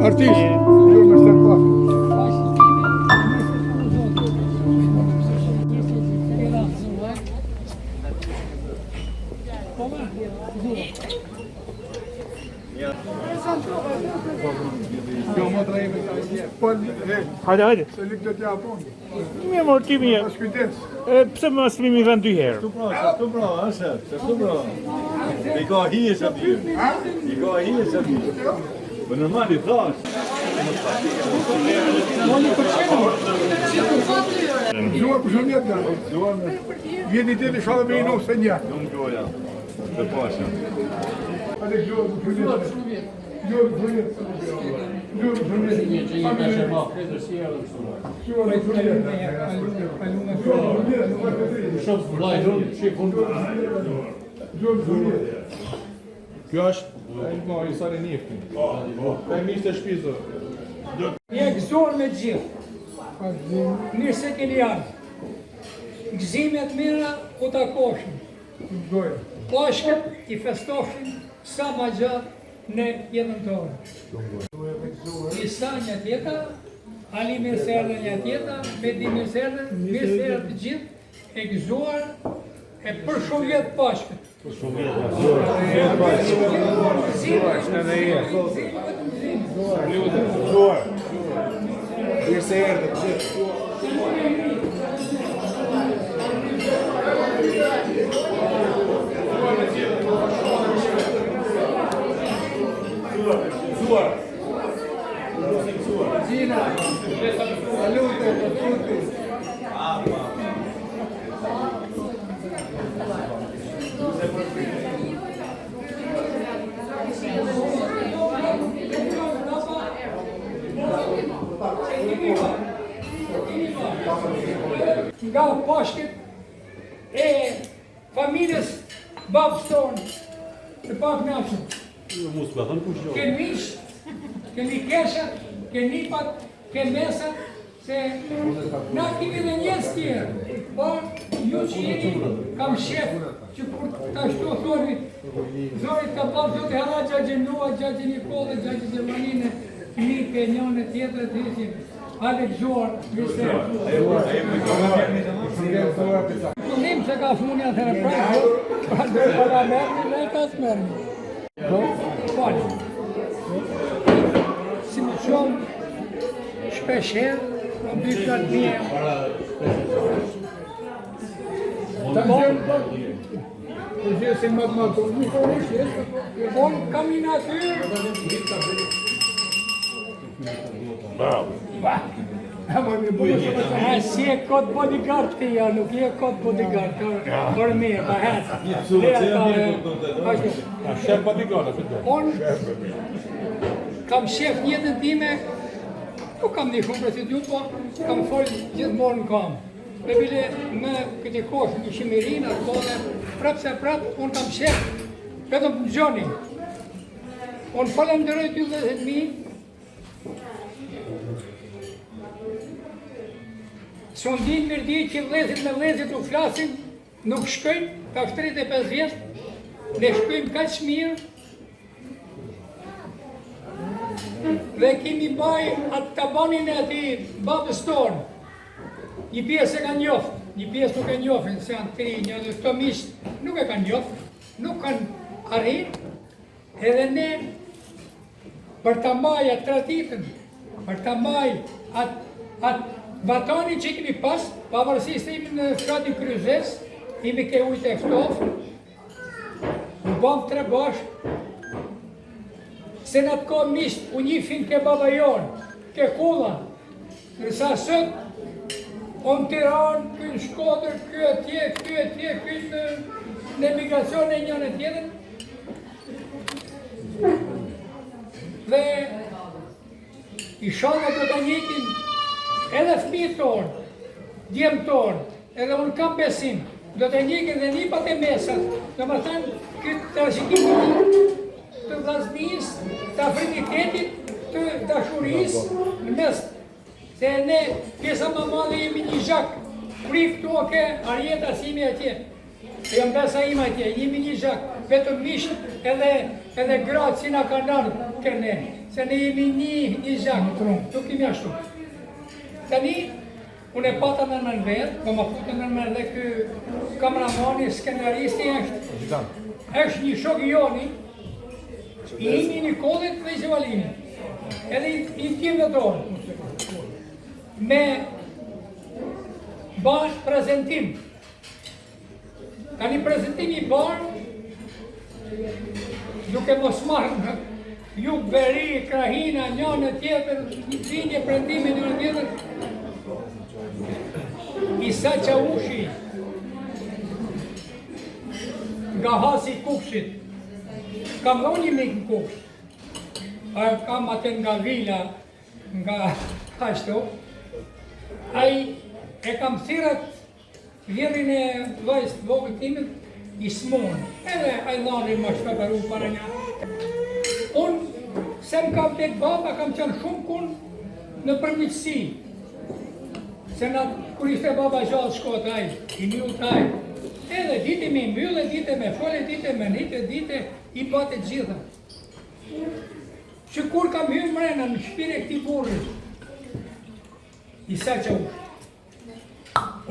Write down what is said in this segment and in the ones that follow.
Artist, ju më së pa. Hajde, hajde. Se lik do t'ja punë. Mirë, mor, ti mirë. Pas kujdes. Pse më strimi rënë 2 herë? Shtu pra, shef, shtu pra. I ka hije që bjerë. I ka hije që bjerë. Për normal i thash. Gjuar për shëndet nga. Vjeti tjeti shalë me i nuk se një. Nuk gjoja. Të pasha. Ate gjuar për shëndet. Gjuar për shëndet. Gjuar për shëndet. Gjuar për shëndet. Kjo është i sari njeftin. Ka e mishtë e shpizë. Je gëzuar me gjithë. Mirë se keni ardhë. Gëzimet mira u takoshin. Pashkët i festoshin sa ma gjatë në jetën tonë. Isa një tjeta, Ali mirë se erdhe një tjeta, Medi mirë se erdhe të gjithë, e gëzuar e për shumë jetë pashkët. Mirë se erdhe. Gina, salute a tutti. Nga pashkët e familjes babës tonë të pak nashën. Kënë mishë, kënë keshat, kënë nipat, kënë mesat, se na kemi dhe njës tjerë, por ju që jeni kam shef që kur ta shtu thorit, zorit ka pak zote hara Gjagje Nua, Gjagje Nikolle, Gjagje Gjermanine, Nike, njone tjetër të isim. Hajde gëzuar, mirëse. Këllim se ka funja të reprajtë, pra dhe para mermi, ne ka smermi. Falë. Si më shumë, shpesher, në dy flatë mje. Të gjënë, të gjënë se më të Unë kam i natyrë. Si e kod bodyguard të ja, nuk je kod bodyguard, për mirë, pa hetë. Shef bodyguard, Unë kam shef njëtën time, nuk kam një shumë presidiu, po kam folë gjithmonë në kam. Me bile me këti koshë një shimirinë, kone, prapë se prapë, unë kam shef, vetëm në gjoni. Unë falenderoj t'ju dhe mi, së ndinë mirë di që vlezit me vlezit u flasin, nuk shkojnë, ka 35 vjetë, ne shkojmë kaq mirë, dhe kemi baj atë tabanin e ati babës tonë. Një pjesë e ka njoftë, një pjesë nuk e njofën, se janë 3, një dhe këto mishë nuk e ka njoftë, nuk kanë arritë, edhe ne për ta maj atë traditën, për ta maj atë batani që kemi pas, pavarësisht se jemi në fshatin Kryzes, imi ke ujtë e ftoftë, u bëm 3 bashkë, se në të kohë mishtë u njifin ke baba jonë, ke kulla, nërsa sët, o në Tiranë, kënë në Shkodër, kënë atje, kënë në emigracion e njën e tjetër. Dhe i shalë do të njëkin edhe fëmijët tonë, djemë tonë, edhe unë kam besim, do të njëkin dhe nipat e mesat, do më thënë këtë të rëshikimi të vllaznis, të afrinitetit, të dashurisë në mes. Se ne, pjesa më madhe jemi një zhak, prik toke, arjeta simi atje. Jam besa ima atje, jemi një zhak, vetëm mishë edhe gratë si nga kanë ardhë kërne. Se ne jemi një zhak, nuk kemi ashtu. Tani, unë e pata në nërver, po më putë në nërver dhe kë kameramani, skenaristi është një shok i joni, i imi Nikolit dhe i Zevalini, edhe i tim dhe tonë, me bashkë prezentim. Ka një prezentim i barë, duke mos marrë Jug, Beri, Krahina, njënë tjetër, një zinje prendime njënë tjetër, Isa Qaushi, nga hasi Kukshit, kam dhe unë një mikë në Kuksh, kam atë nga vila, nga ashtu, e kam thirat vjerin e vajzë të vogët timit, i smonë, edhe ajlani më shkaperu para një. Unë, se më kam tek baba, kam qenë shumë kun në përmiqësi. Se në kur ishte baba gjallë shko taj, i një taj, edhe dite me mbyllë, dite me fole, dite me nite, dite i bate gjitha. Që kur kam hyrë mrena në shpire këti burri, Isa Qaushi.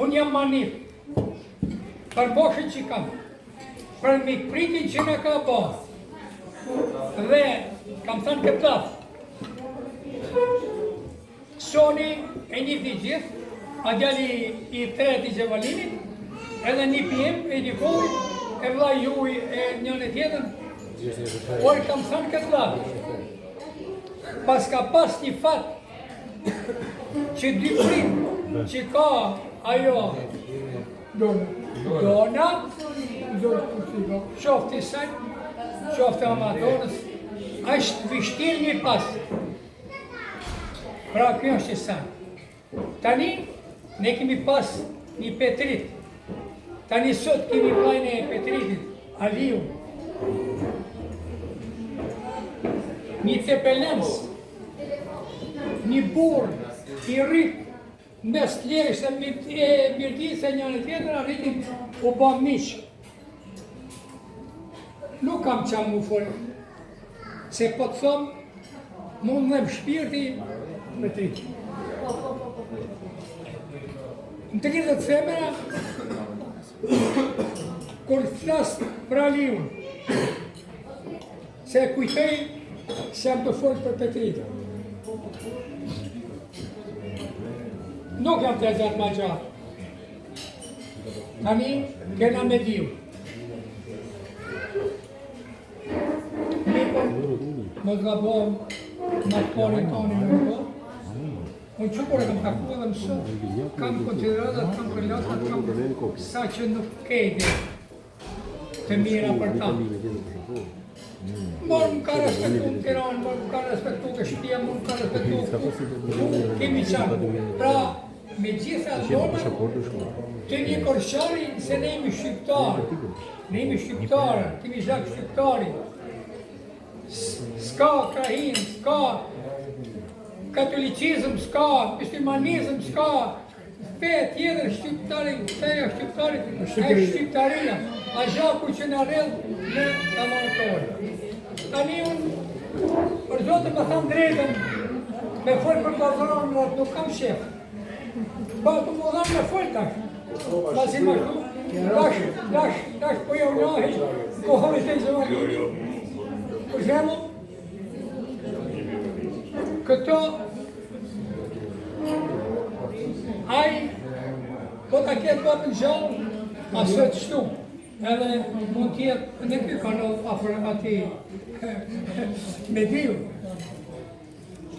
Unë jam manit, për boshën që kam, për mi pritin që në ka ba, dhe kam thënë këtë lafë. Soni e një të gjithë, a djali i tret i Zevalinit, edhe një pjem e Nikolit, e vla juj e njën e tjetën, por kam thënë këtë lafë. Pas ka pas një fatë, që dy pritë që ka ajo dona, qoftë i sajnë, qoftë amatorës, është vishtir një pasë. Pra kjo është i sajnë. Tani, ne kemi pas një Petrit. Tani sot kemi plajnë e Petritit, Aliu. Një Tepelens, një burë, i rritë, mes të lejsh e mirëdisë e njënë tjetër, arritin u ba mishë. Nuk kam qamë mu folë, se po të thëmë, mund dhe më shpirti me ti. Në të gjithë të femera, kur flasë për Aliun, se kujtoj se jam të folë për Petritë. Nuk jam të gjatë ma gjatë. Tani, kena me diu. Mikon, më të gabon, në të porin tonin në po. Unë qëpër e kam kaku edhe mësot, kam konsideratat, kam relatat, kam sa që nuk kejde të mira për ta. Morë më ka respektu në Tiranë, morë më ka respektu të shpia, morë më ka respektu kemi qanë. Pra, me gjitha dhona, të një korshari se ne jemi shqiptarë, kemi zhak shqiptari. Ska krahin, ska katolicizm, ska muslimanizm, ska fe tjetër shqiptari, feja shqiptari, e shqiptaria, a zhaku që në redhë në kamartorë. Tani unë, për zote më thamë drejtën, me folë për të zonë, nuk kam shef. Ba të më dhamë me folë tash. Pasi më shtu, tash po jo njohi, kohëve të i Zevalini. Për shemë, këto, ai, po ta ketë bëtë në gjallë, asët shtu. Edhe mund tjetë në ky kanal afër ati me diu.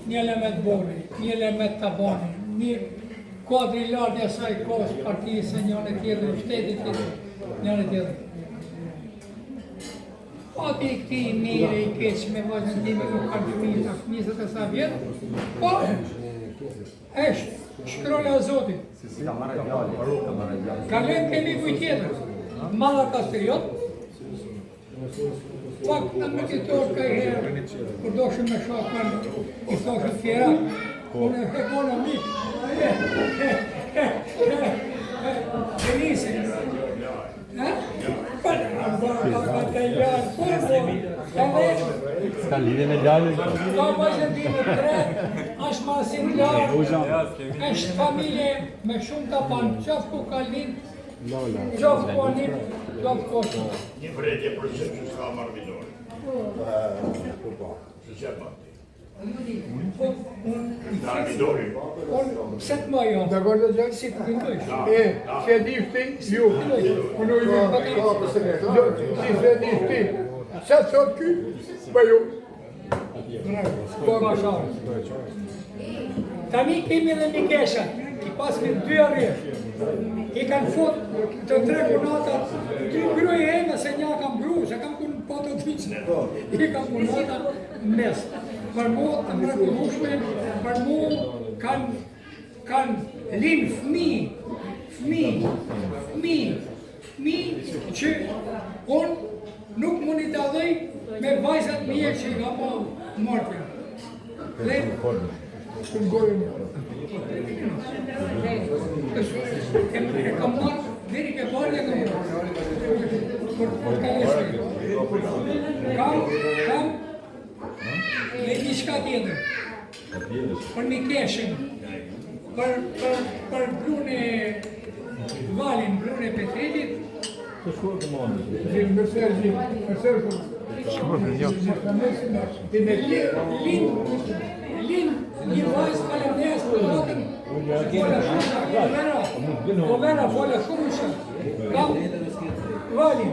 Një element bori, një element tabani, një kuadri lartë e asaj kohës partijës e njënë tjetër, shtetit tjetër, njënë tjetër. Pati këti mire i keq me vazhën time nuk kanë fëmijë, ta fëmijës e sa vjetë, po eshtë shkrolla e Zotit. Kalem kemi kuj tjetër, Malla Kastriot, pak në më këtorë ka i herë, kur doshëm me shokën, i thoshën tjera, unë e bona mikë, e nisi. Ska lidhje me djalin. Ka vazhdime tre, është masin lartë, është familje me shumë të panë, qoftë ku ka lind, qoftë ku anip, qoftë koshë. Një vretje për që s'ka marrë minore. Që që pa? Pse të më jo? Dakor të gjë? Si të këndojsh? Se difti, ju. Unë ju. Si se difti. Se sot ky, për ju. Po ka sharë. Tani kemi edhe një kesha, i pasmi 2 arresh. I kanë fut të 3 punata, 2 gruje e me se një kam gru, se kam kun pato të viqne. I kam punata mes. Për mu të mrekullueshme, për mu kanë linë fëmi që unë nuk mundi të adhej me vajzat mje që i nga po mortja. Dhe e kam marrë, diri ke barja në mërë. Për ka jeshe. Kam dhe një shka tjetër, për një keshen, për brune valin, brune Petritit, lind një vajzë falemdejas për lotën, Overa fola shumë shumë, kam valin,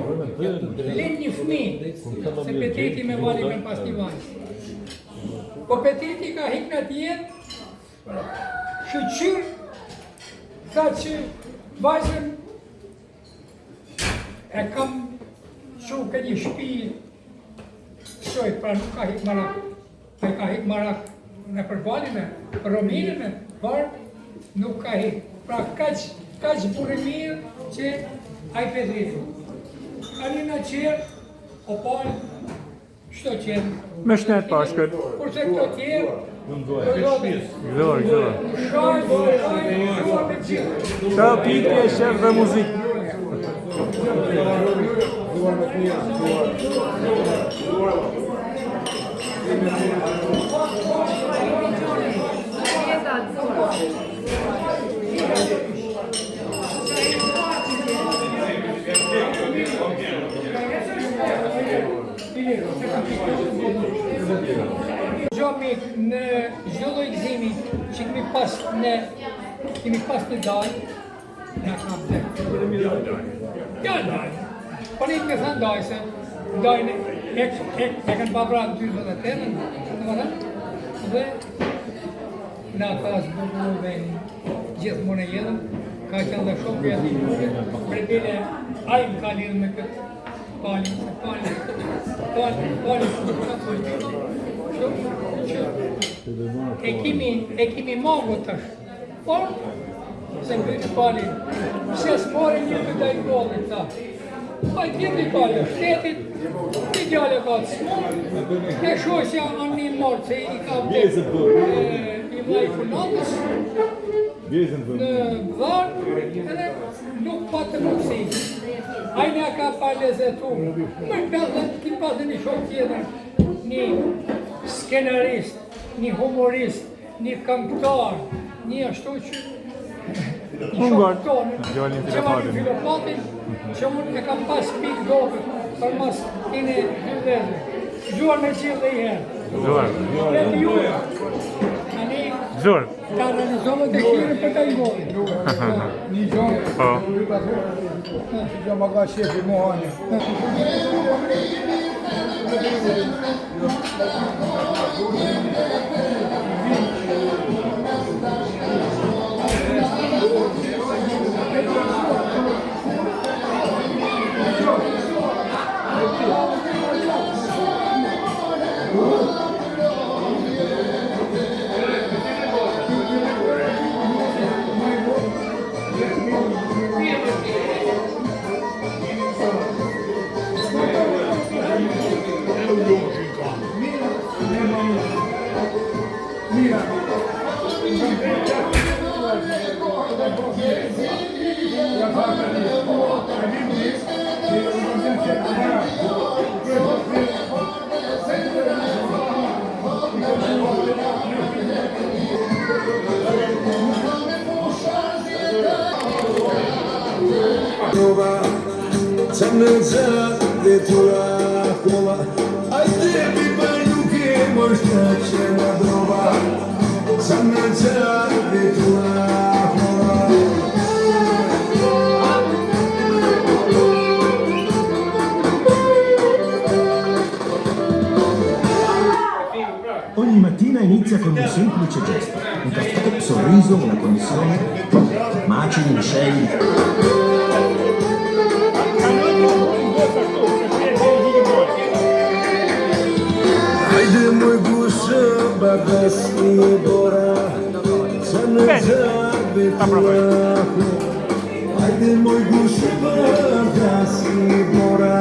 lind një fëmi, se Petriti me valin me pas një vajzë. Po Petriti ka hik në tjetë, shëqyrë, tha që vajzën e kam shumë ke një shpi, shoj, pra nuk ka hik marak, e ka hik marak në përbalime, për rominime, por nuk ka hik. Pra kaq burë mirë që aj Petriti. Alina qërë, o palë, shto qërë. Me shnet pashkët. Kurse këto tjerë, Gdoj. Sa pikje, shef dhe muzikë. Gjomi në çdo lloj gëzimi që kemi pas në dalë, në kam të. Ja, po ne me thënë dalë se dalën e kanë pavrarë në 48, dhe në ata zbuluve gjithmonë e jetën, ka qenë dhe shumë për jeti për bile ajmë ka lidhë me këtë palin, e kimi mogu tash, por se më bëjtë palin, se s'more një të daj gollit ta. Pa i tjetë një palin shtetit, një gjallë ka të smorë, e shosja anë një morë se i ka vdekë i vlaj funatës në dharë, edhe nuk patë mundësi. Ajna ka pa lezetu, më nga dhe ki pasë një shokë tjetër, një skenarist, një humorist, një këngëtar, një ashtu që një shokë tonë, që ma një filopatin, që unë e kam pas pikë doke, për mas kine dy vezë, gjuar me qilë dhe i herë. Gjuar. Dhe të juve, tani, ka realizohet e shire për të i godin. Një gjonë, Po. që gjonë më ka shefi Mohani. Sa në gjatë dhe tura kolla Ajde mi bajuke možda će na drova Sa në gjatë dhe tura kolla Ogni mattina inizia con un semplice gesto, un caffè, sorriso, una connessione, macini, scegli. Ajde moj gušo, bagasni bora Sa në gjatë dhe tura kolla Ajde moj gušo, bagasni bora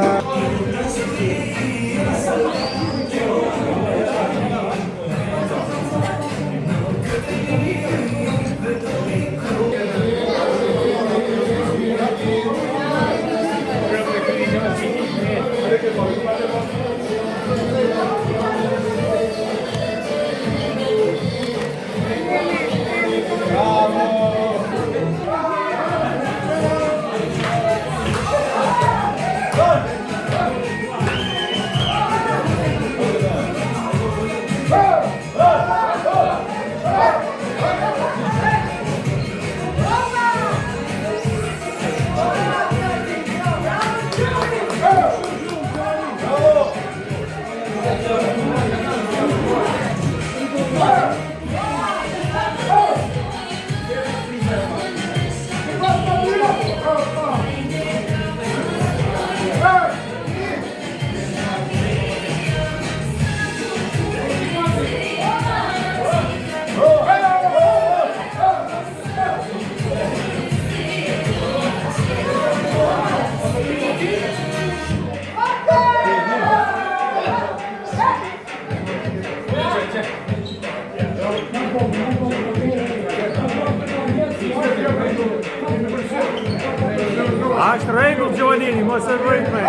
Ashtë regull Giovannini, mos e vëjt me.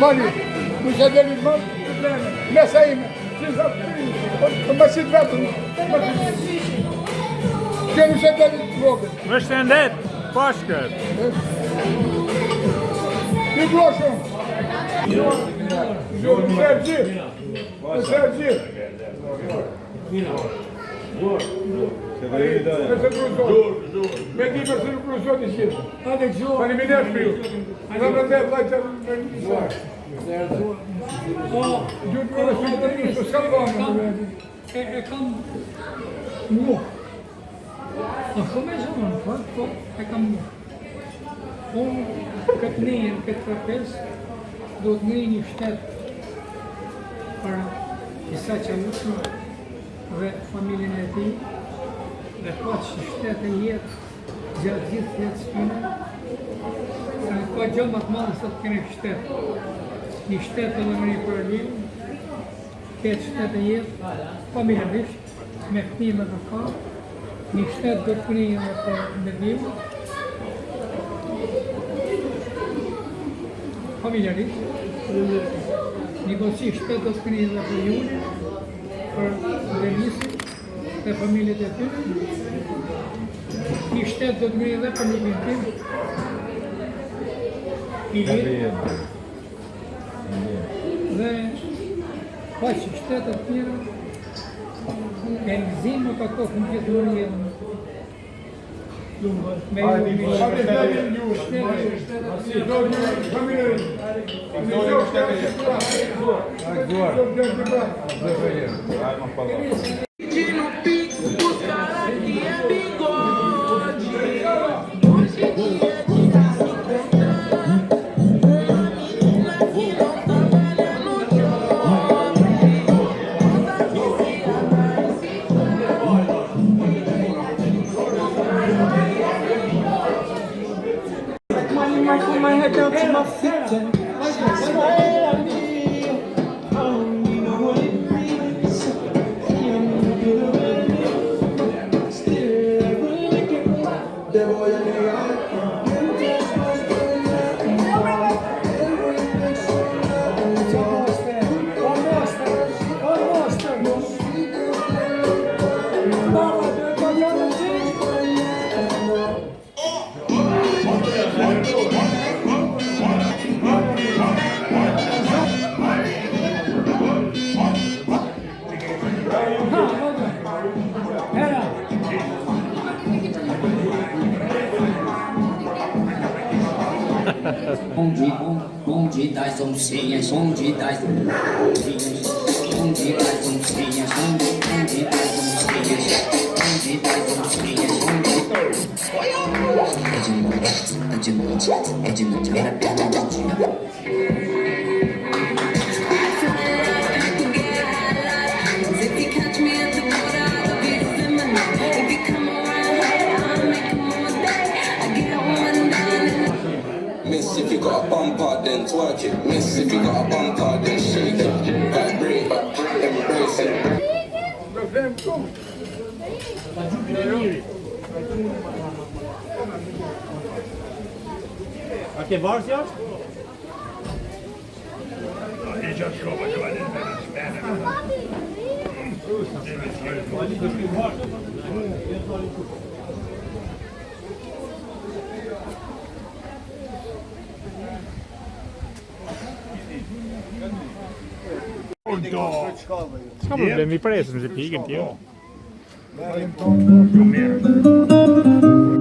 Bani, nu se deli mă, mesa ime, mă sit vetëm, që nu se deli vogël. Më shëndet, pashkët. Një groshëm. Sergi. Sergi. Me di për se nuk kruzot i shqipë. Faleminderit për ju. Në vërtet, lajtë Gjurë për respektërinë, së s'kam banë. E kam mua. A shumë e zonë, po, e kam mua. Unë këtë nejën, këtë trapez, do të nejë një shtetë para Isa Qavusma dhe familjen e ti, dhe pa që shtetë e jetë gjatë gjithë jetës tine, se në ka gjë më të madhe sa të kene shtetë. Një shtetë edhe më një paralel, këtë shtetë e jetë, familjarisht, me këtime dhe ka, një shtetë do të këni edhe për mediu, familjarisht, një goci shtetë do të këni edhe për june, për Denisi dhe familjet e tyre, një shtetë do të këni edhe për një pintim, i litë, dhe pa që shtetet tjera e nëzimë të ato këmë gjithë në jetën. Me ju Bom dia das oncinhas, bom dia das oncinhas. Miss, if you got a bumper, then twerk it. Miss, if you got a bumper, then shake it. Vibrate, embrace it. A ke varës jashtë? I gjatë shkopa që valin me në smene. S'ka problem, i presim se pikën tjo. Shumë mirë.